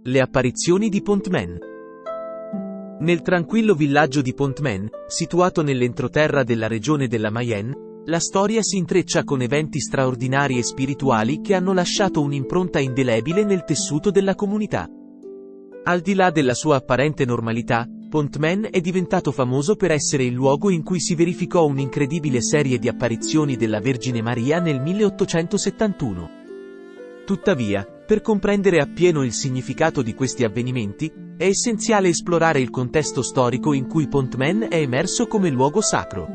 Le apparizioni di Pontmain. Nel tranquillo villaggio di Pontmain, situato nell'entroterra della regione della Mayenne, la storia si intreccia con eventi straordinari e spirituali che hanno lasciato un'impronta indelebile nel tessuto della comunità. Al di là della sua apparente normalità, Pontmain è diventato famoso per essere il luogo in cui si verificò un'incredibile serie di apparizioni della Vergine Maria nel 1871. Tuttavia, per comprendere appieno il significato di questi avvenimenti, è essenziale esplorare il contesto storico in cui Pontmain è emerso come luogo sacro.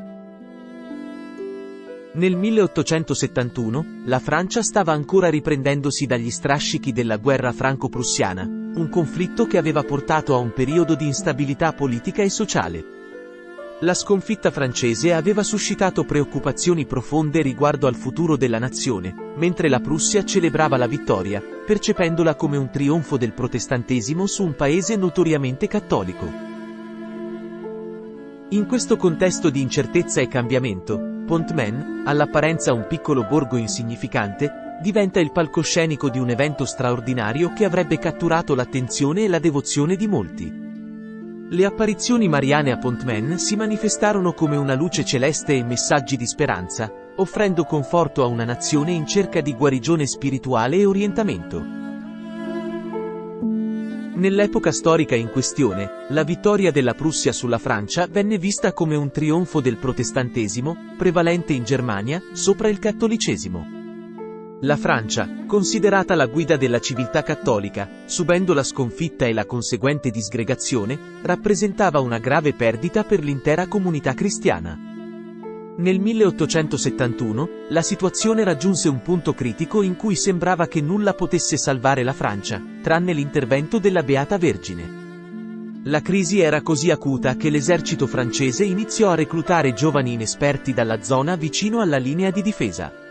Nel 1871, la Francia stava ancora riprendendosi dagli strascichi della guerra franco-prussiana, un conflitto che aveva portato a un periodo di instabilità politica e sociale. La sconfitta francese aveva suscitato preoccupazioni profonde riguardo al futuro della nazione, mentre la Prussia celebrava la vittoria, percependola come un trionfo del protestantesimo su un paese notoriamente cattolico. In questo contesto di incertezza e cambiamento, Pontmain, all'apparenza un piccolo borgo insignificante, diventa il palcoscenico di un evento straordinario che avrebbe catturato l'attenzione e la devozione di molti. Le apparizioni mariane a Pontmain si manifestarono come una luce celeste e messaggi di speranza, offrendo conforto a una nazione in cerca di guarigione spirituale e orientamento. Nell'epoca storica in questione, la vittoria della Prussia sulla Francia venne vista come un trionfo del protestantesimo, prevalente in Germania, sopra il cattolicesimo. La Francia, considerata la guida della civiltà cattolica, subendo la sconfitta e la conseguente disgregazione, rappresentava una grave perdita per l'intera comunità cristiana. Nel 1871, la situazione raggiunse un punto critico in cui sembrava che nulla potesse salvare la Francia, tranne l'intervento della Beata Vergine. La crisi era così acuta che l'esercito francese iniziò a reclutare giovani inesperti dalla zona vicino alla linea di difesa.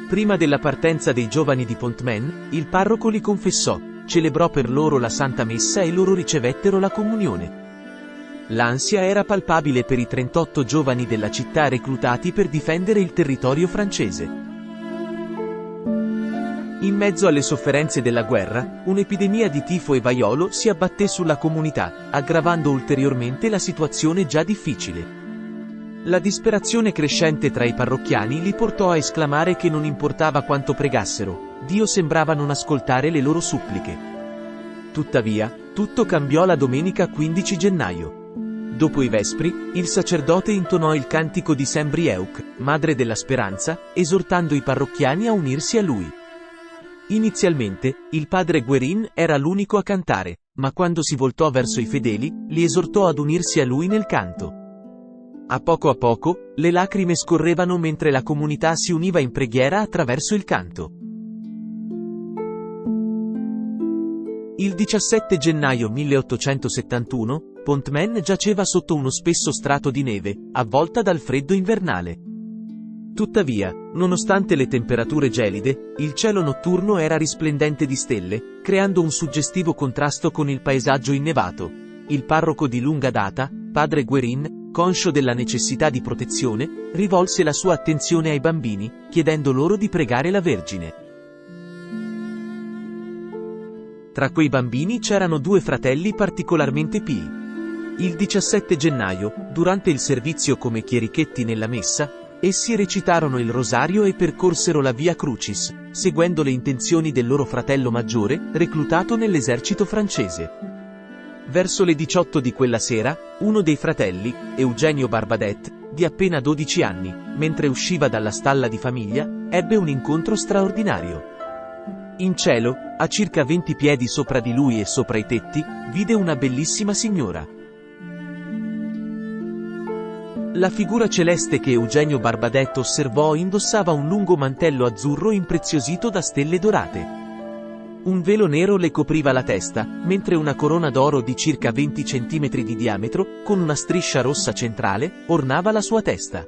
Prima della partenza dei giovani di Pontmain, il parroco li confessò, celebrò per loro la Santa Messa e loro ricevettero la comunione. L'ansia era palpabile per i 38 giovani della città reclutati per difendere il territorio francese. In mezzo alle sofferenze della guerra, un'epidemia di tifo e vaiolo si abbatté sulla comunità, aggravando ulteriormente la situazione già difficile. La disperazione crescente tra i parrocchiani li portò a esclamare che non importava quanto pregassero, Dio sembrava non ascoltare le loro suppliche. Tuttavia, tutto cambiò la domenica 15 gennaio. Dopo i vespri, il sacerdote intonò il cantico di Saint-Brieuc, Madre della Speranza, esortando i parrocchiani a unirsi a lui. Inizialmente, il padre Guérin era l'unico a cantare, ma quando si voltò verso i fedeli, li esortò ad unirsi a lui nel canto. A poco, le lacrime scorrevano mentre la comunità si univa in preghiera attraverso il canto. Il 17 gennaio 1871, Pontmain giaceva sotto uno spesso strato di neve, avvolta dal freddo invernale. Tuttavia, nonostante le temperature gelide, il cielo notturno era risplendente di stelle, creando un suggestivo contrasto con il paesaggio innevato. Il parroco di lunga data, padre Guérin, conscio della necessità di protezione, rivolse la sua attenzione ai bambini, chiedendo loro di pregare la Vergine. Tra quei bambini c'erano 2 fratelli particolarmente pii. Il 17 gennaio, durante il servizio come chierichetti nella messa, essi recitarono il rosario e percorsero la Via Crucis, seguendo le intenzioni del loro fratello maggiore, reclutato nell'esercito francese. Verso le 18 di quella sera, uno dei fratelli, Eugenio Barbadet, di appena 12 anni, mentre usciva dalla stalla di famiglia, ebbe un incontro straordinario. In cielo, a circa 20 piedi sopra di lui e sopra i tetti, vide una bellissima signora. La figura celeste che Eugenio Barbadet osservò indossava un lungo mantello azzurro impreziosito da stelle dorate. Un velo nero le copriva la testa, mentre una corona d'oro di circa 20 cm di diametro, con una striscia rossa centrale, ornava la sua testa.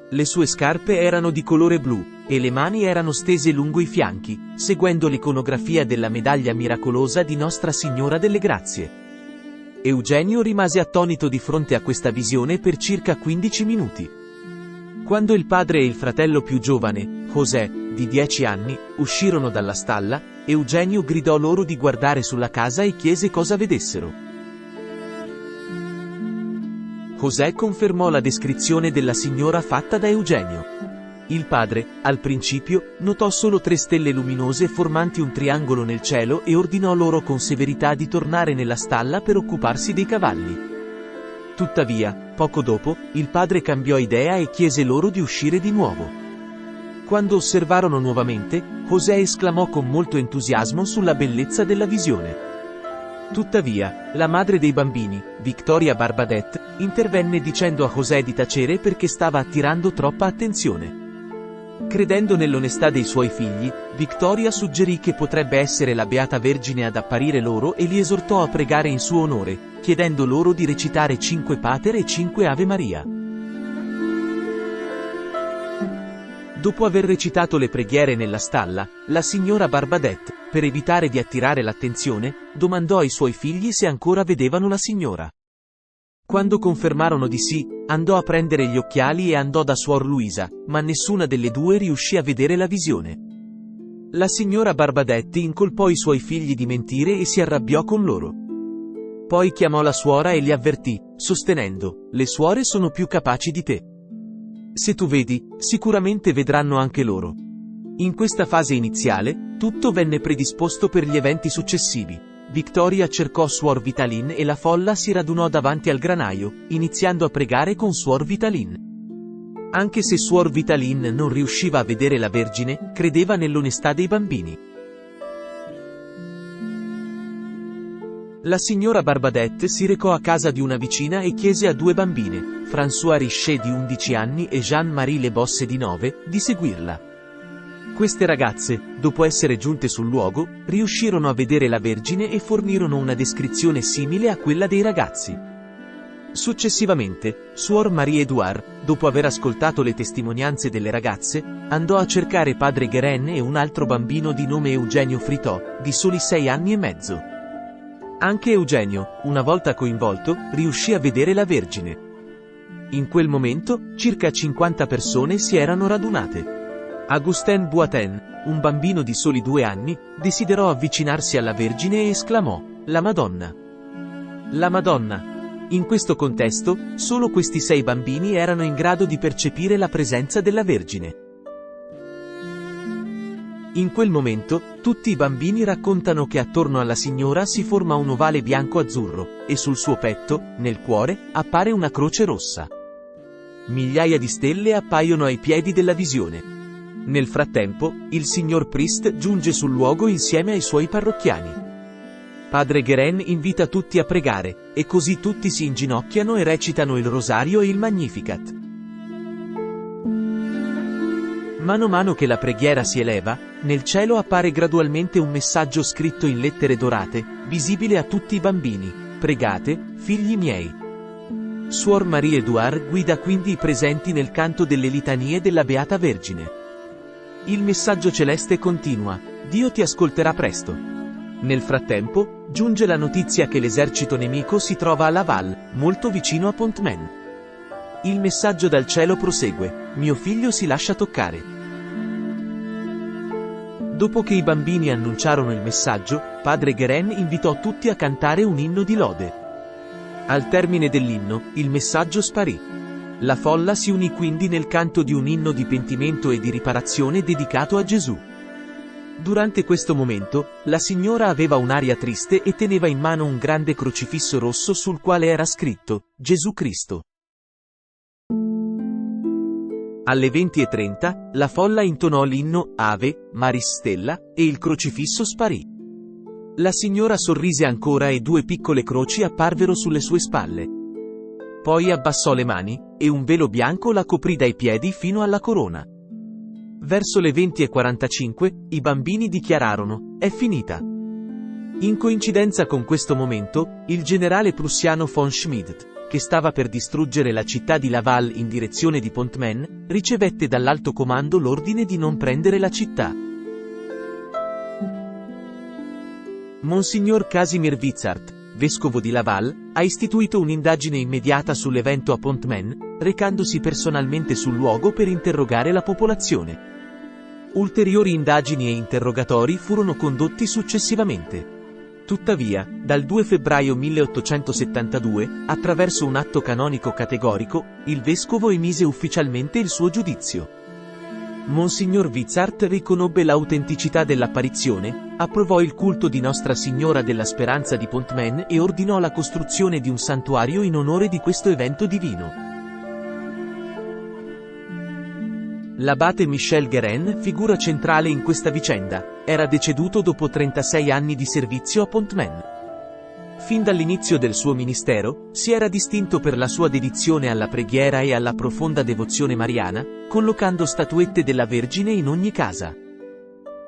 Le sue scarpe erano di colore blu, e le mani erano stese lungo i fianchi, seguendo l'iconografia della medaglia miracolosa di Nostra Signora delle Grazie. Eugenio rimase attonito di fronte a questa visione per circa 15 minuti. Quando il padre e il fratello più giovane, José, di 10 anni, uscirono dalla stalla, Eugenio gridò loro di guardare sulla casa e chiese cosa vedessero. José confermò la descrizione della signora fatta da Eugenio. Il padre, al principio, notò solo 3 stelle luminose formanti un triangolo nel cielo e ordinò loro con severità di tornare nella stalla per occuparsi dei cavalli. Tuttavia, poco dopo, il padre cambiò idea e chiese loro di uscire di nuovo. Quando osservarono nuovamente, José esclamò con molto entusiasmo sulla bellezza della visione. Tuttavia, la madre dei bambini, Victoria Barbadet, intervenne dicendo a José di tacere perché stava attirando troppa attenzione. Credendo nell'onestà dei suoi figli, Victoria suggerì che potrebbe essere la Beata Vergine ad apparire loro e li esortò a pregare in suo onore, chiedendo loro di recitare 5 Pater e 5 Ave Maria. Dopo aver recitato le preghiere nella stalla, la signora Barbadet, per evitare di attirare l'attenzione, domandò ai suoi figli se ancora vedevano la signora. Quando confermarono di sì, andò a prendere gli occhiali e andò da Suor Luisa, ma nessuna delle due riuscì a vedere la visione. La signora Barbadet incolpò i suoi figli di mentire e si arrabbiò con loro. Poi chiamò la suora e li avvertì, sostenendo: le suore sono più capaci di te. Se tu vedi, sicuramente vedranno anche loro. In questa fase iniziale, tutto venne predisposto per gli eventi successivi. Victoria cercò Suor Vitalin e la folla si radunò davanti al granaio, iniziando a pregare con Suor Vitalin. Anche se Suor Vitalin non riusciva a vedere la Vergine, credeva nell'onestà dei bambini. La signora Barbadet si recò a casa di una vicina e chiese a 2 bambine, François Richet di 11 anni e Jean-Marie Lebosse di 9, di seguirla. Queste ragazze, dopo essere giunte sul luogo, riuscirono a vedere la Vergine e fornirono una descrizione simile a quella dei ragazzi. Successivamente, Suor Marie-Edouard, dopo aver ascoltato le testimonianze delle ragazze, andò a cercare padre Guérin e un altro bambino di nome Eugenio Fritò, di soli 6 anni e mezzo. Anche Eugenio, una volta coinvolto, riuscì a vedere la Vergine. In quel momento, circa 50 persone si erano radunate. Augustin Boitin, un bambino di soli 2 anni, desiderò avvicinarsi alla Vergine e esclamò: la Madonna! La Madonna! In questo contesto, solo questi 6 bambini erano in grado di percepire la presenza della Vergine. In quel momento, tutti i bambini raccontano che attorno alla signora si forma un ovale bianco-azzurro, e sul suo petto, nel cuore, appare una croce rossa. Migliaia di stelle appaiono ai piedi della visione. Nel frattempo, il signor Priest giunge sul luogo insieme ai suoi parrocchiani. Padre Guérin invita tutti a pregare, e così tutti si inginocchiano e recitano il rosario e il Magnificat. Mano a mano che la preghiera si eleva, nel cielo appare gradualmente un messaggio scritto in lettere dorate, visibile a tutti i bambini: pregate, figli miei. Suor Marie-Edouard guida quindi i presenti nel canto delle litanie della Beata Vergine. Il messaggio celeste continua: Dio ti ascolterà presto. Nel frattempo, giunge la notizia che l'esercito nemico si trova a Laval, molto vicino a Pontmain. Il messaggio dal cielo prosegue: mio figlio si lascia toccare. Dopo che i bambini annunciarono il messaggio, padre Guérin invitò tutti a cantare un inno di lode. Al termine dell'inno, il messaggio sparì. La folla si unì quindi nel canto di un inno di pentimento e di riparazione dedicato a Gesù. Durante questo momento, la signora aveva un'aria triste e teneva in mano un grande crocifisso rosso sul quale era scritto: Gesù Cristo. Alle 20:30, la folla intonò l'inno Ave Maris Stella, e il crocifisso sparì. La signora sorrise ancora e 2 piccole croci apparvero sulle sue spalle. Poi abbassò le mani, e un velo bianco la coprì dai piedi fino alla corona. Verso le 20:45, i bambini dichiararono: è finita. In coincidenza con questo momento, il generale prussiano von Schmidt, che stava per distruggere la città di Laval in direzione di Pontmain, ricevette dall'alto comando l'ordine di non prendere la città. Monsignor Casimir Vizart, vescovo di Laval, ha istituito un'indagine immediata sull'evento a Pontmain, recandosi personalmente sul luogo per interrogare la popolazione. Ulteriori indagini e interrogatori furono condotti successivamente. Tuttavia, dal 2 febbraio 1872, attraverso un atto canonico categorico, il vescovo emise ufficialmente il suo giudizio. Monsignor Vizart riconobbe l'autenticità dell'apparizione, approvò il culto di Nostra Signora della Speranza di Pontmain e ordinò la costruzione di un santuario in onore di questo evento divino. L'abate Michel Guérin, figura centrale in questa vicenda, era deceduto dopo 36 anni di servizio a Pontmain. Fin dall'inizio del suo ministero, si era distinto per la sua dedizione alla preghiera e alla profonda devozione mariana, collocando statuette della Vergine in ogni casa.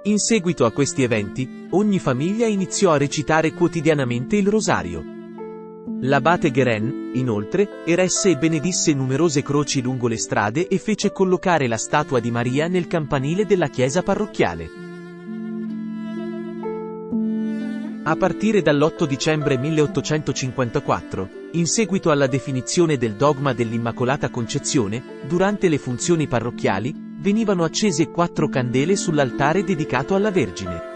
In seguito a questi eventi, ogni famiglia iniziò a recitare quotidianamente il rosario. L'abate Guérin, inoltre, eresse e benedisse numerose croci lungo le strade e fece collocare la statua di Maria nel campanile della chiesa parrocchiale. A partire dall'8 dicembre 1854, in seguito alla definizione del dogma dell'Immacolata Concezione, durante le funzioni parrocchiali, venivano accese 4 candele sull'altare dedicato alla Vergine.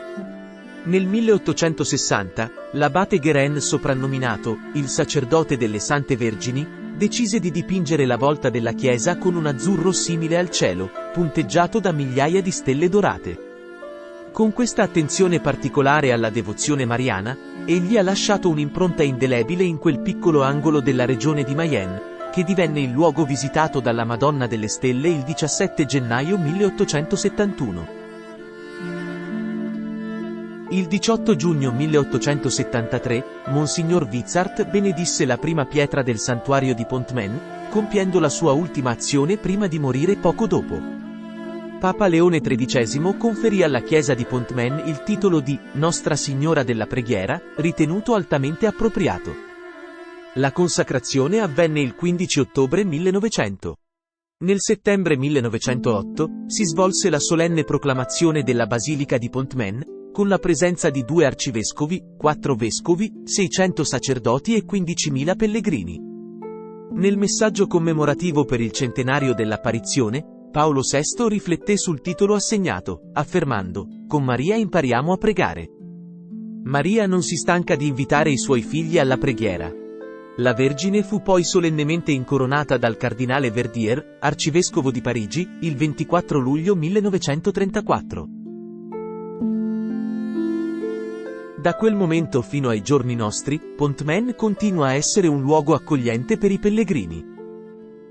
Nel 1860, l'abate Guérin, soprannominato il sacerdote delle Sante Vergini, decise di dipingere la volta della chiesa con un azzurro simile al cielo, punteggiato da migliaia di stelle dorate. Con questa attenzione particolare alla devozione mariana, egli ha lasciato un'impronta indelebile in quel piccolo angolo della regione di Mayenne, che divenne il luogo visitato dalla Madonna delle Stelle il 17 gennaio 1871. Il 18 giugno 1873, Monsignor Vizart benedisse la prima pietra del santuario di Pontmain, compiendo la sua ultima azione prima di morire poco dopo. Papa Leone XIII conferì alla chiesa di Pontmain il titolo di Nostra Signora della Preghiera, ritenuto altamente appropriato. La consacrazione avvenne il 15 ottobre 1900. Nel settembre 1908, si svolse la solenne proclamazione della Basilica di Pontmain, con la presenza di 2 arcivescovi, 4 vescovi, 600 sacerdoti e 15.000 pellegrini. Nel messaggio commemorativo per il centenario dell'apparizione, Paolo VI rifletté sul titolo assegnato, affermando: «Con Maria impariamo a pregare». Maria non si stanca di invitare i suoi figli alla preghiera. La Vergine fu poi solennemente incoronata dal cardinale Verdier, arcivescovo di Parigi, il 24 luglio 1934. Da quel momento fino ai giorni nostri, Pontmain continua a essere un luogo accogliente per i pellegrini.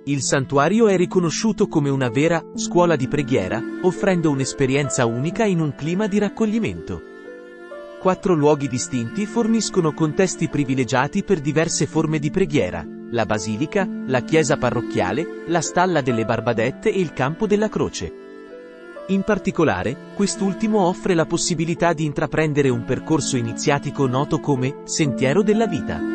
Il santuario è riconosciuto come una vera scuola di preghiera, offrendo un'esperienza unica in un clima di raccoglimento. 4 luoghi distinti forniscono contesti privilegiati per diverse forme di preghiera: la basilica, la chiesa parrocchiale, la stalla delle Barbadette e il campo della Croce. In particolare, quest'ultimo offre la possibilità di intraprendere un percorso iniziatico noto come Sentiero della Vita.